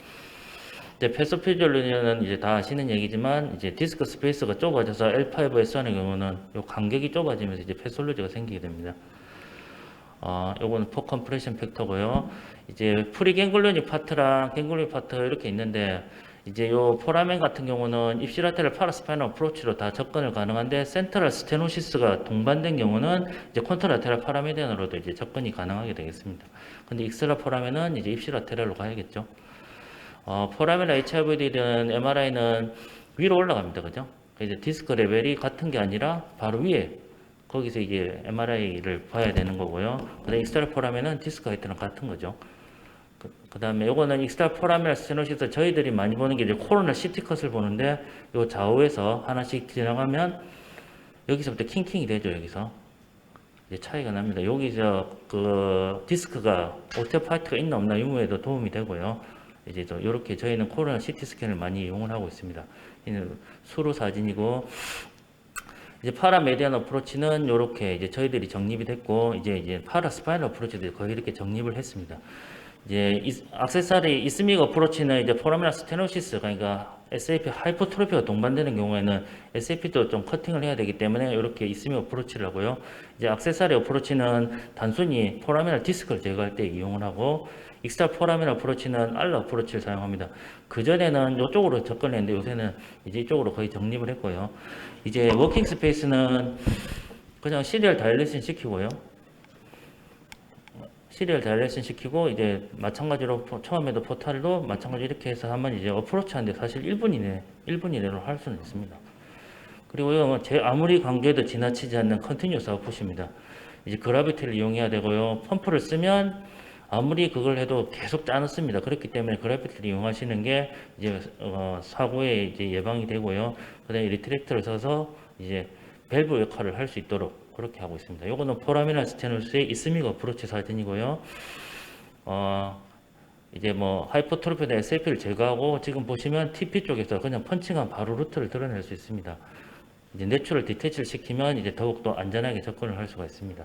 이제 패소피졸리는 이제 다 아시는 얘기지만 이제 디스크 스페이스가 좁아져서 L5S1의 경우는 요 간격이 좁아지면서 이제 패솔로지가 생기게 됩니다. 요거는 포 컴프레션 팩터고요. 이제 프리 갱글리오닉 파트랑 갱글리오닉 파트 이렇게 있는데 이제 요 포라멘 같은 경우는 입시라테럴 파라스파이널 어프로치로 다 접근을 가능한데 센트럴 스테노시스가 동반된 경우는 이제 콘트라테럴 파라메디안으로도 이제 접근이 가능하게 되겠습니다. 근데 익스트라 포라멘은 이제 입시라테럴로 가야겠죠. 포라멘 HIVD는 MRI는 위로 올라갑니다. 그죠? 이제 디스크 레벨이 같은 게 아니라 바로 위에 거기서 이제 MRI를 봐야 되는 거고요. 그다음에 익스트라 포라멘은 디스크 하이트랑 같은 거죠. 그 다음에 요거는 익스트라 포라멘 스테노시스 저희들이 많이 보는 게 이제 코로나 CT 컷을 보는데 요 좌우에서 하나씩 지나가면 여기서부터 킹킹이 되죠. 여기서 이제 차이가 납니다. 여기서 그 디스크가 오테오파이트가 있나 없나 유무에도 도움이 되고요. 이제 또 이렇게 저희는 코로나 CT 스캔을 많이 이용을 하고 있습니다. 이는 수로 사진이고 이제 파라메디안 어프로치는 이렇게 이제 저희들이 정립이 됐고 이제 파라 스파이널 어프로치도 거의 이렇게 정립을 했습니다. 이제 액세서리 이스믹 어프로치는 이제 포라미나 스테노시스 그러니까 SAP 하이퍼트로피가 동반되는 경우에는 SAP도 좀 커팅을 해야 되기 때문에 이렇게 이스믹 어프로치를 하고요. 이제 액세서리 어프로치는 단순히 포라미나 디스크를 제거할 때 이용을 하고 익스트라 포라미나 어프로치는 알라 어프로치를 사용합니다. 그전에는 이쪽으로 접근했는데 요새는 이제 이쪽으로 거의 정립을 했고요. 이제 워킹 스페이스는 그냥 시리얼 다일레이션 시키고요. 시리얼 다일레이션 시키고 이제 마찬가지로 처음에도 포탈도 마찬가지로 이렇게 해서 하면 이제 어프로치 하는데 사실 1분 이내로 할 수는 있습니다. 그리고 이건 아무리 강조해도 지나치지 않는 컨티뉴어스 아웃풋입니다. 이제 그라비티를 이용해야 되고요. 펌프를 쓰면 아무리 그걸 해도 계속 짜놓습니다. 그렇기 때문에 그라비티를 이용하시는 게 이제 사고에 이제 예방이 되고요. 그다음에 리트랙터를 써서 이제 밸브 역할을 할 수 있도록 그렇게 하고 있습니다. 요거는 포라미나 스테노스의 이스믹 어프로치 사진이고요. 이제 뭐 하이퍼트로피나 SAP를 제거하고 지금 보시면 TP 쪽에서 그냥 펀칭한 바로 루트를 드러낼 수 있습니다. 이제 내추럴 디태치를 시키면 이제 더욱더 안전하게 접근을 할 수가 있습니다.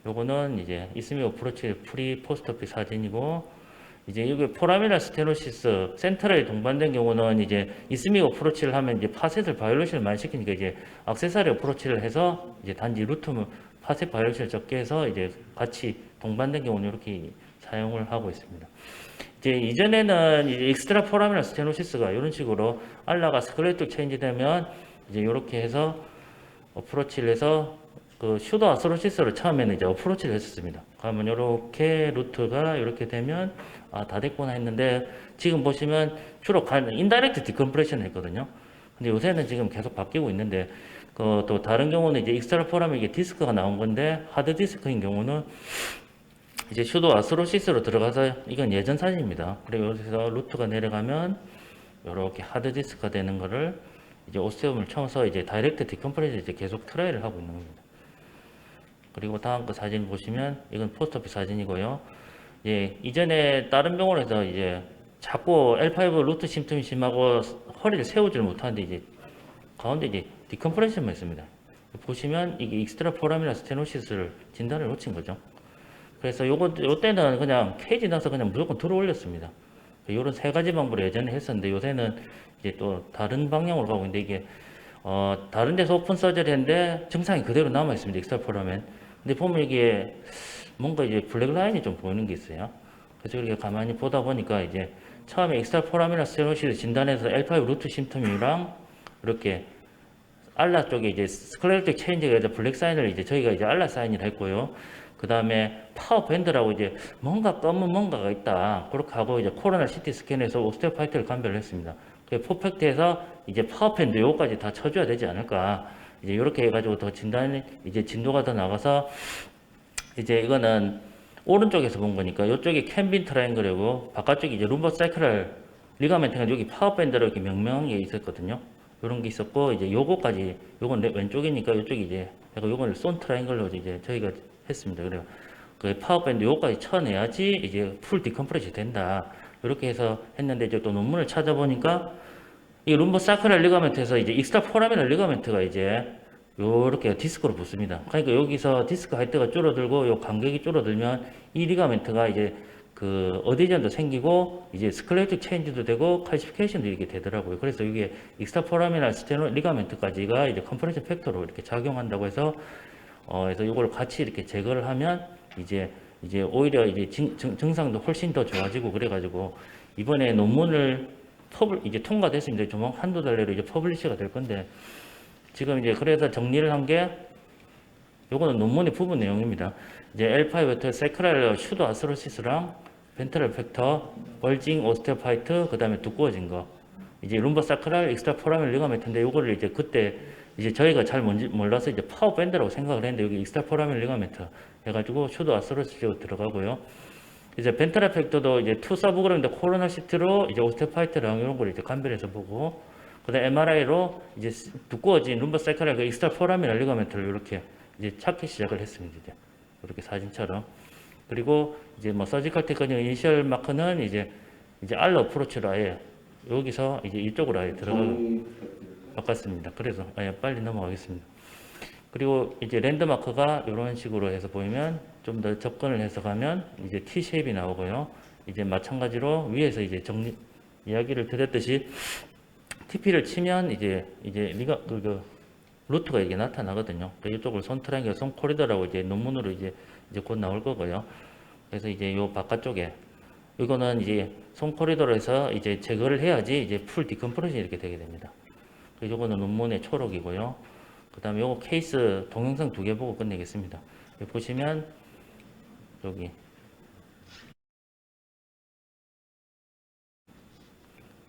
요거는 이제 이스믹 어프로치 프리 포스트오피 사진이고 이제 이게 포라미나 스테노시스 센트럴에 동반된 경우는 이제 이스믹 어프로치를 하면 이제 파셋을 바이올레이션을 많이 시키니까 이제 액세서리 어프로치를 해서 이제 단지 루트 파셋 바이올레이션을 적게 해서 이제 같이 동반된 경우는 이렇게 사용을 하고 있습니다. 이제 이전에는 이제 익스트라 포라미나 스테노시스가 이런 식으로 알라가 스클레틱 체인지 되면 이제 이렇게 해서 어프로치를 해서 그 슈도 아스로시스로 처음에는 이제 어프로치를 했었습니다. 그러면 이렇게 루트가 이렇게 되면 다 됐구나 했는데 지금 보시면 주로 인다이렉트 디컴프레션 했거든요. 근데 요새는 지금 계속 바뀌고 있는데 또 다른 경우는 이제 익스트라 포라면 이게 디스크가 나온 건데 하드 디스크인 경우는 이제 슈도 아스로시스로 들어가서 이건 예전 사진입니다. 그리고 여기서 루트가 내려가면 이렇게 하드 디스크가 되는 거를 이제 오세움을 쳐서 이제 다이렉트 디컴프레션 이제 계속 트라이를 하고 있는 겁니다. 그리고 다음 거 사진 보시면 이건 포스트오피 사진이고요. 예, 이전에 다른 병원에서 이제 자꾸 L5 루트 심통이 심하고 허리를 세우지를 못하는데 이제 가운데 이제 디컴프레션만 있습니다. 보시면 이게 익스트라 포라미나 스테노시스를 진단을 놓친 거죠. 그래서 요때는 그냥 케이지 나서 그냥 무조건 들어 올렸습니다. 요런 세 가지 방법을 예전에 했었는데 요새는 이제 또 다른 방향으로 가고 있는데 이게 다른 데서 오픈 서저리 했는데 증상이 그대로 남아 있습니다. 익스트라 포라멘. 근데 보면 이게 뭔가 이제 블랙 라인이 좀 보이는 게 있어요. 그래서 이렇게 가만히 보다 보니까 이제 처음에 익스트라 포라미나 스테노시스 진단해서 L5 루트 심텀이랑 이렇게 알라 쪽에 이제 스클레로틱 체인지가 이제 블랙 사인을 이제 저희가 이제 알라 사인을 했고요. 그 다음에 파워 밴드라고 이제 뭔가 검은 뭔가가 있다. 그렇게 하고 이제 코로나 CT 스캔에서 오스테오파이트를 감별을 했습니다. 그 포펙트에서 이제 파워 밴드 요거까지 다 쳐줘야 되지 않을까. 이제 이렇게 해가지고 더 진단이 이제 진도가 더 나가서 이제 이거는 오른쪽에서 본 거니까 이쪽이 캠빈 트라이앵글이고 바깥쪽이 이제 룸버 사이클 리가멘트가 여기 파워 밴드로 이렇게 명명한 게 있었거든요. 이런 게 있었고 이제 요거까지 요건 왼쪽이니까 이쪽이 이제 요건 손 트라이앵글로 이제 저희가 했습니다. 그래요. 그 파워 밴드 요거까지 쳐내야지 이제 풀 디컴프레시 된다. 이렇게 해서 했는데 이제 또 논문을 찾아보니까 이 룸보 사크랄 리가멘트에서 이제 익스트라 포라미널 리가멘트가 이제 요렇게 디스크로 붙습니다. 그러니까 여기서 디스크 하이트가 줄어들고 요 간격이 줄어들면 이 리가멘트가 이제 그 어디전도 생기고 이제 스클레틱 체인지도 되고 칼시피케이션도 이렇게 되더라고요. 그래서 이게 익스트라 포라미널 스테노 리가멘트까지가 이제 컴프레션 팩터로 이렇게 작용한다고 해서 그래서 이걸 같이 이렇게 제거를 하면 이제 오히려 이제 증상도 훨씬 더 좋아지고 그래가지고 이번에 논문을 이제 통과됐습니다. 좀 한두 달 내로 이제 퍼블리시가 될 건데 지금 이제 그래서 정리를 한 게 요거는 논문의 부분 내용입니다. 이제 L5 세크랄 슈도 아스로시스랑 벤트럴 팩터, 벌징 오스테오파이트, 그다음에 두꺼워진 거. 이제 룸버 사크랄 익스트라 포라미널 리가멘트인데 요거를 이제 그때 이제 저희가 잘 몰라서 이제 파워 밴드라고 생각을 했는데 여기 익스트라 포라미널 리가멘트 해가지고 슈도 아스로시스가 들어가고요. 이제 벤트럴 팩터도 이제 투 서브그램인데 코로나 시트로 이제 오스테오파이트랑 이런 걸 이제 감별해서 보고 그다음 MRI로 이제 두꺼워진 룸버 사이클의 그 익스트라 포라미널 리가멘트를 이렇게 이제 찾기 시작을 했습니다. 이제 이렇게 사진처럼. 그리고 이제 뭐 서지컬 테크닉 이니셜 마크는 이제 알러 어프로치로 아예 여기서 이제 이쪽으로 아예 들어가고 바꿨습니다. 그래서 아예 빨리 넘어가겠습니다. 그리고 이제 랜드마크가 이런 식으로 해서 보이면 좀 더 접근을 해서 가면 이제 T 쉐입이 나오고요. 이제 마찬가지로 위에서 이제 이야기를 드렸듯이 TP를 치면 이제 루트가 이게 나타나거든요. 이쪽을 손 트라이앵글, 손 코리더라고 이제 논문으로 이제 곧 나올 거고요. 그래서 이제 요 바깥쪽에 이거는 이제 손 코리더로 해서 이제 제거를 해야지 이제 풀 디컴프레션이 이렇게 되게 됩니다. 요거는 논문의 초록이고요. 그 다음에 요거 케이스 동영상 2개 보고 끝내겠습니다. 여기 보시면 여기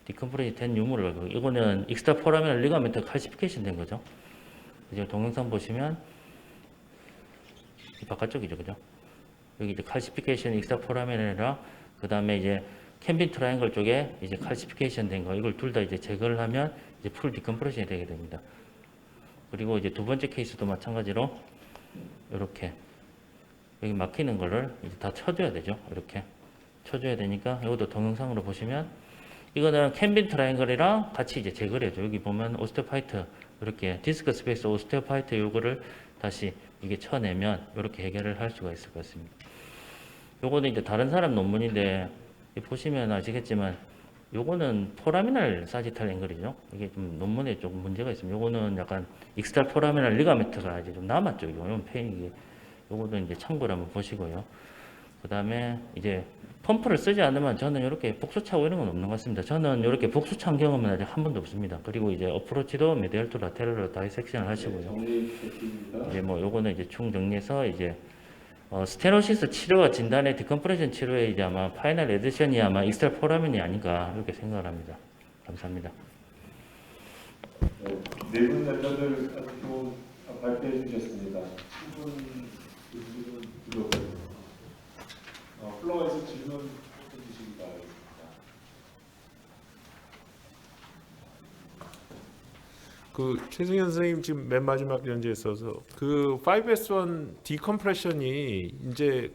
디컴프레션 된 유물을 이거는 익스트라 포라미널 리가멘트 칼시피케이션 된 거죠. 이제 동영상 보시면 바깥쪽이죠, 그죠? 여기 이제 칼시피케이션 익스트라 포라미널이랑 그 다음에 이제 캠빈 트라이앵글 쪽에 이제 칼시피케이션 된 거 이걸 둘 다 이제 제거를 하면 이제 풀 디컴프레션이 되게 됩니다. 그리고 이제 두 번째 케이스도 마찬가지로 이렇게 여기 막히는 거를 이제 다 쳐줘야 되죠. 이렇게 쳐줘야 되니까 이것도 동영상으로 보시면 이거는 캠빈 트라이앵글이랑 같이 이제 제거를 해줘. 여기 보면 오스테오파이트 이렇게 디스크 스페이스 오스테오파이트 요거를 다시 이게 쳐내면 이렇게 해결을 할 수가 있을 것 같습니다. 요거는 이제 다른 사람 논문인데 보시면 아시겠지만 요거는 포라미널 사지탈 앵글이죠. 이게 좀 논문에 조금 문제가 있습니다. 요거는 약간 익스트라 포라미널 리가멘트가 이제 좀 남았죠. 요건 페인이 요거는 이제 참고를 한번 보시고요. 그 다음에 이제 펌프를 쓰지 않으면 저는 이렇게 복수차고 이런 건 없는 것 같습니다. 저는 이렇게 복수차한 경험은 아직 한 번도 없습니다. 그리고 이제 어프로치도 메디얼 투 라테럴로 다이섹션을 하시고요. 이제 뭐 요거는 이제 총 정리해서 이제 스테노시스 치료와 진단의 디컴프레션 치료에 이제 아마 파이널 에디션이 아마 익스트라 포라민이 아닌가 이렇게 생각을 합니다. 감사합니다. 네 분 멤버들 같은 경우 발표해 주셨습니다. 한분 들어오고 플로어에서 질문 해주시기 바랍니다. 그 최승현 선생님 지금 맨 마지막 연재에 써서 그 5S1 디컴프레션이 이제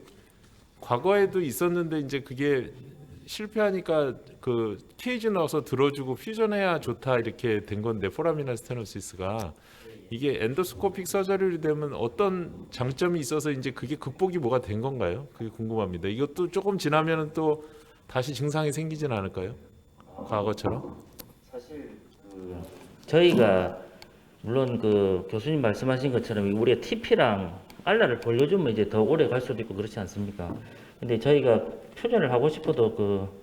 과거에도 있었는데 이제 그게 실패하니까 그 케이지 넣어서 들어주고 퓨전해야 좋다 이렇게 된 건데 포라미널 스테노시스가 이게 엔도스코픽 서저리로 되면 어떤 장점이 있어서 이제 그게 극복이 뭐가 된 건가요? 그게 궁금합니다. 이것도 조금 지나면은 또 다시 증상이 생기진 않을까요? 과거처럼? 사실 저희가 물론 그 교수님 말씀하신 것처럼 우리가 TP랑 알라를 돌려주면 이제 더 오래 갈 수도 있고 그렇지 않습니까? 근데 저희가 표현을 하고 싶어도 그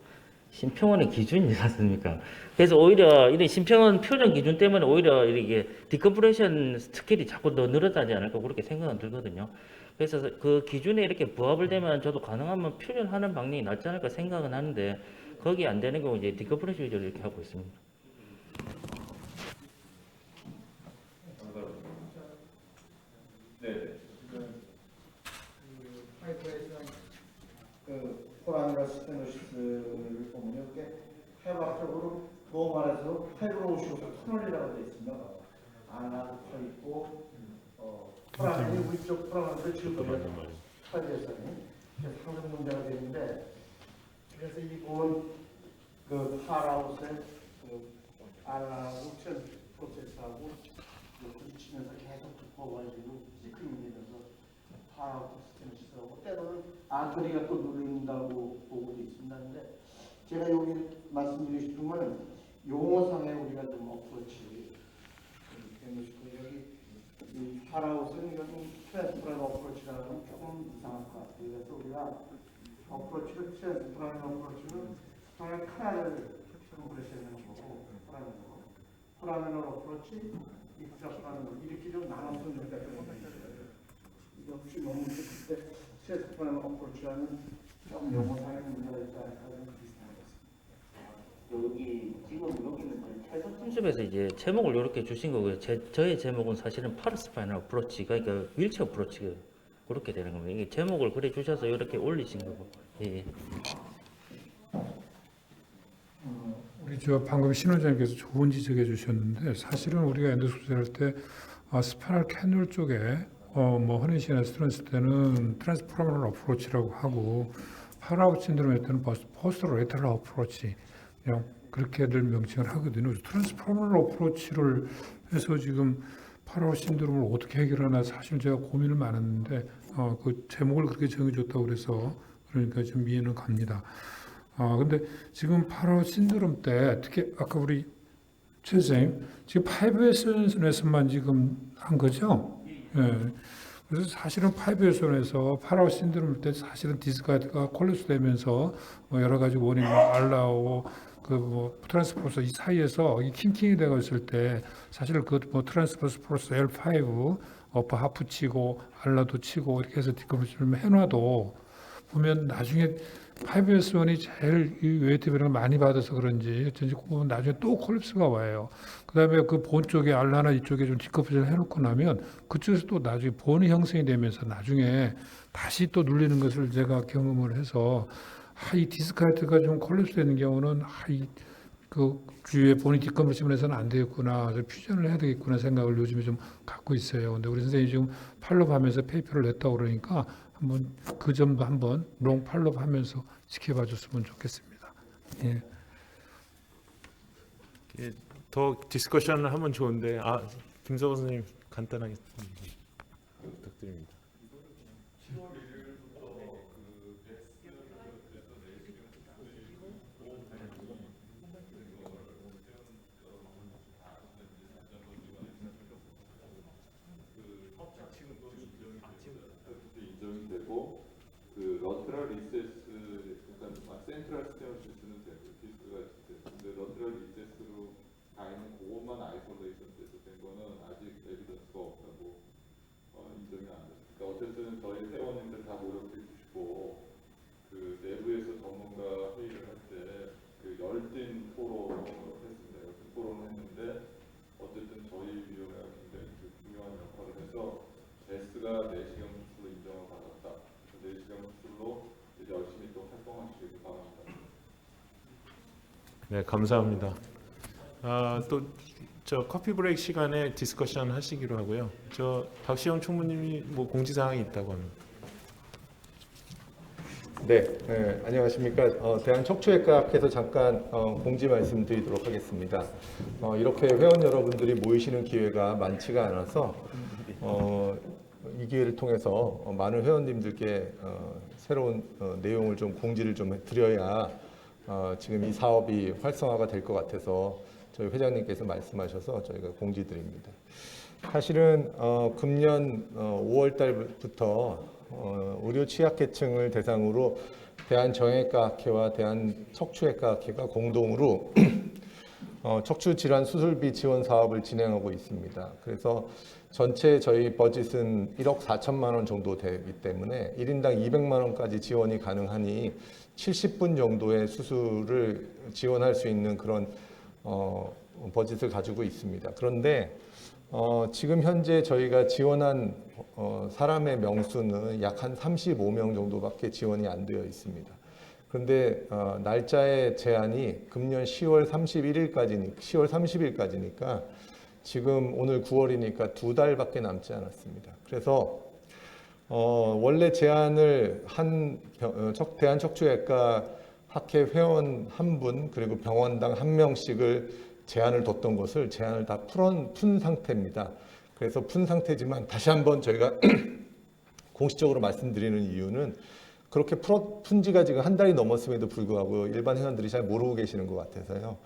심평원의 기준이 있지 않습니까? 그래서 오히려 이런 심평원 표준 기준 때문에 오히려 이렇게 디컴프레션 스케일이 자꾸 더 늘어나지 않을까 그렇게 생각은 들거든요. 그래서 그 기준에 이렇게 부합을 되면 저도 가능하면 표현하는 방향이 낫지 않을까 생각은 하는데 거기 안 되는 경우 이제 디컴프레션 위주로 이렇게 하고 있습니다. 그 포라미널 스테노시스를 보면 이렇게 해박적으로 더 말해서 파이브로시오스 터널이라고 되어 있습니다. 안하고 파 있고 포라미널이 위쪽 포라미널을 지금 보면 파이브에서는 상당 문제가 되는데 그래서 이번 그 파라웃의 그 알라하고 천 프로세스하고 부딪히면서 계속 두꺼워가지고 시크링이 되면서 파라웃 스테노시스하고 때로는 아크리가 또 누른다고 보고도 있습니다. 근데 제가 여기 말씀드리고 싶은 거는 용어상에 우리가 좀 어프로치 되고 여기 이 파라웃은 여기 트랜스퍼런 어프로치라는 건 조금 이상할 것 같아요. 그래서 우리가 어프로치를 트랜스퍼런 어프로치는 스파이널 카나를 컴프레션하는 거고 포라미널 어프로치, 익스트라포라미널 이렇게 좀 나눠서 우리가 이게 혹시 너무 그때 트랜스퍼런 어프로치라는 좀 용어상의 문제가 있다 하는 비슷한 것 같습니다. 여기 지금 여기는 최소 팀숲에서 이제 제목을 이렇게 주신 거고요. 저의 제목은 사실은 파라스파이널 어프로치가 그러니까 윌체어 어프로치가 그렇게 되는 겁니다. 이게 제목을 그래 주셔서 이렇게 올리신 거고. 예. 우리 저 방금 신원장님께서 좋은 지적해 주셨는데 사실은 우리가 엔도스코피 할때 스파이널 캐뉼 쪽에 뭐 허니시나 스트런스 때는 트랜스포라미널 어프로치라고 하고 파라웃 신드롬 때는 포스트로레탈 어프로치 그냥 그렇게들 명칭을 하거든요. 트랜스포라미널 어프로치를 해서 지금 파라웃 신드롬을 어떻게 해결하나 사실 제가 고민을 많았는데 그 제목을 그렇게 정해줬다고 그래서 그러니까 좀 이해는 갑니다. 근데 지금 파라웃 신드롬 때 특히 아까 우리 최 선생님 지금 5S선에서만 지금 한 거죠? 예. 그래서 사실은 5S선에서 파라웃 신드롬 때 사실은 디스크가 콜랩스 되면서 뭐 여러 가지 원인, 알라오, 그 트랜스포스 이 사이에서 이 킹킹이 되고 있을 때 사실 그 뭐 트랜스포스 L5 어퍼 하프 치고 알라도 치고 이렇게 해서 디컴프레션을 해놔도 보면 나중에 5S1이 제일 이 웨이트 변화를 많이 받아서 그런지 어쩐지 보면 나중에 또 콜립스가 와요. 그다음에 그 본 쪽에 알라나 이쪽에 좀 디커프션을 해놓고 나면 그쪽에서 또 나중에 본이 형성이 되면서 나중에 다시 또 눌리는 것을 제가 경험을 해서 이 디스크 하이트가 좀 콜립스 되는 경우는 그 주위에 본이 디컴프션을 해서는 안 되겠구나, 퓨전을 해야 되겠구나 생각을 요즘에 좀 갖고 있어요. 근데 우리 선생님이 지금 팔로우하면서 페이퍼를 냈다고 그러니까 한번 그 점도 한번 롱 팔로우하면서 지켜봐 줬으면 좋겠습니다. 예. 더 디스커션을 하면 좋은데 김석원 선생님 간단하게 부탁드립니다. 인정이 되고 그 러트럴 리세스 그러니까 센트럴 스테노시스는 되고 디스크가 있을 때 근데 러트럴 리세스로 가 있는 그것만 아이솔레이션 돼서 된 거는 아직 에비던스가 없다고 인정이 안 됐습니다. 어쨌든 저희 회원님들 다 노력해 주시고 그 내부에서 전문가 회의를 할 때 그 열띤 토론을 했습니다. 열띤 토론을 했는데 어쨌든 저희 위원회가 굉장히 그 중요한 역할을 해서 제스가 내시경 수술로 인정을 받았다. 그 내시경 수술로 이제 열심히 또 활동하시길 바랍니다. 네, 감사합니다. 또 저 커피 브레이크 시간에 디스커션 하시기로 하고요. 저 박시영 총무님이 뭐 공지사항이 있다고 합니다. 네, 안녕하십니까. 대한척추외과학회에서 잠깐 공지 말씀드리도록 하겠습니다. 이렇게 회원 여러분들이 모이시는 기회가 많지가 않아서 이 기회를 통해서 많은 회원님들께 새로운 내용을 좀 공지를 좀 드려야 지금 이 사업이 활성화가 될 것 같아서 저희 회장님께서 말씀하셔서 저희가 공지드립니다. 사실은 금년 5월 달부터 의료 취약계층을 대상으로 대한정형외과학회와 대한척추외과학회가 공동으로 척추질환 수술비 지원 사업을 진행하고 있습니다. 그래서 전체 저희 버짓은 1억 4천만 원 정도 되기 때문에 1인당 200만 원까지 지원이 가능하니 70분 정도의 수술을 지원할 수 있는 그런 버짓을 가지고 있습니다. 그런데 지금 현재 저희가 지원한 사람의 명수는 약 한 35명 정도밖에 지원이 안 되어 있습니다. 그런데 날짜의 제한이 금년 10월 30일까지니까 지금 오늘 9월이니까 2달밖에 남지 않았습니다. 그래서 원래 제안을 한 대한척추외과 학회 회원 한 분 그리고 병원당 한 명씩을 제한을 뒀던 것을 제한을 다 푼 상태입니다. 그래서 푼 상태지만 다시 한번 저희가 공식적으로 말씀드리는 이유는 그렇게 푼 지가 지금 한 달이 넘었음에도 불구하고 일반 회원들이 잘 모르고 계시는 것 같아서요.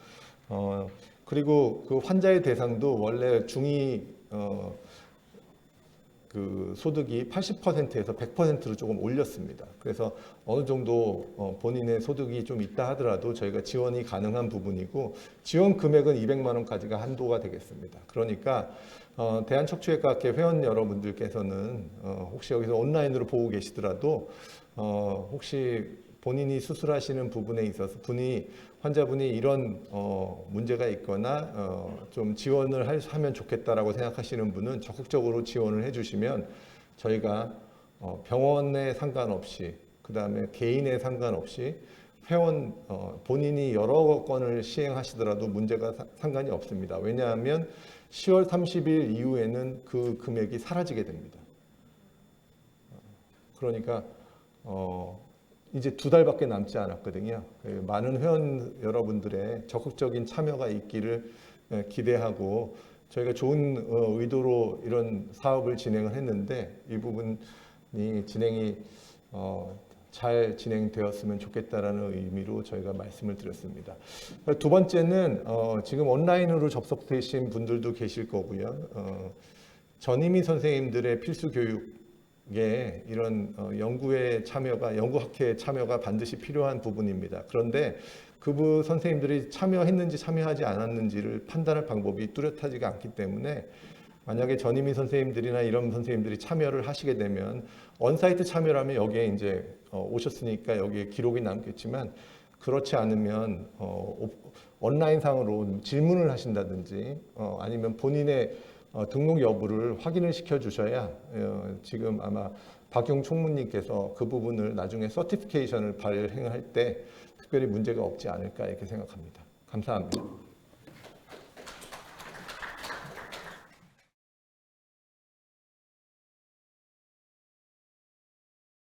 그리고 그 환자의 대상도 원래 중위 그 소득이 80%에서 100%로 조금 올렸습니다. 그래서 어느 정도 본인의 소득이 좀 있다 하더라도 저희가 지원이 가능한 부분이고 지원 금액은 200만 원까지가 한도가 되겠습니다. 그러니까 대한척추외과학회 회원 여러분들께서는 혹시 여기서 온라인으로 보고 계시더라도 혹시 본인이 수술하시는 부분에 있어서 환자분이 이런 문제가 있거나 좀 지원을 하면 좋겠다라고 생각하시는 분은 적극적으로 지원을 해주시면 저희가 병원에 상관없이 그다음에 개인에 상관없이 회원 본인이 여러 건을 시행하시더라도 문제가 상관이 없습니다. 왜냐하면 10월 30일 이후에는 그 금액이 사라지게 됩니다. 그러니까 이제 2달밖에 남지 않았거든요. 많은 회원 여러분들의 적극적인 참여가 있기를 기대하고 저희가 좋은 의도로 이런 사업을 진행을 했는데 이 부분이 진행이 잘 진행되었으면 좋겠다라는 의미로 저희가 말씀을 드렸습니다. 두 번째는 지금 온라인으로 접속되신 분들도 계실 거고요. 전임의 선생님들의 필수 교육에 이런 연구학회에 참여가 반드시 필요한 부분입니다. 그런데 그 선생님들이 참여했는지 참여하지 않았는지를 판단할 방법이 뚜렷하지가 않기 때문에 만약에 전임의 선생님들이나 이런 선생님들이 참여를 하시게 되면 언사이트 참여라면 여기에 이제 오셨으니까 여기에 기록이 남겠지만 그렇지 않으면 온라인상으로 질문을 하신다든지 아니면 본인의 등록 여부를 확인을 시켜 주셔야 지금 아마 박용 총무님께서 그 부분을 나중에 서티피케이션을 발행할 때 특별히 문제가 없지 않을까 이렇게 생각합니다. 감사합니다.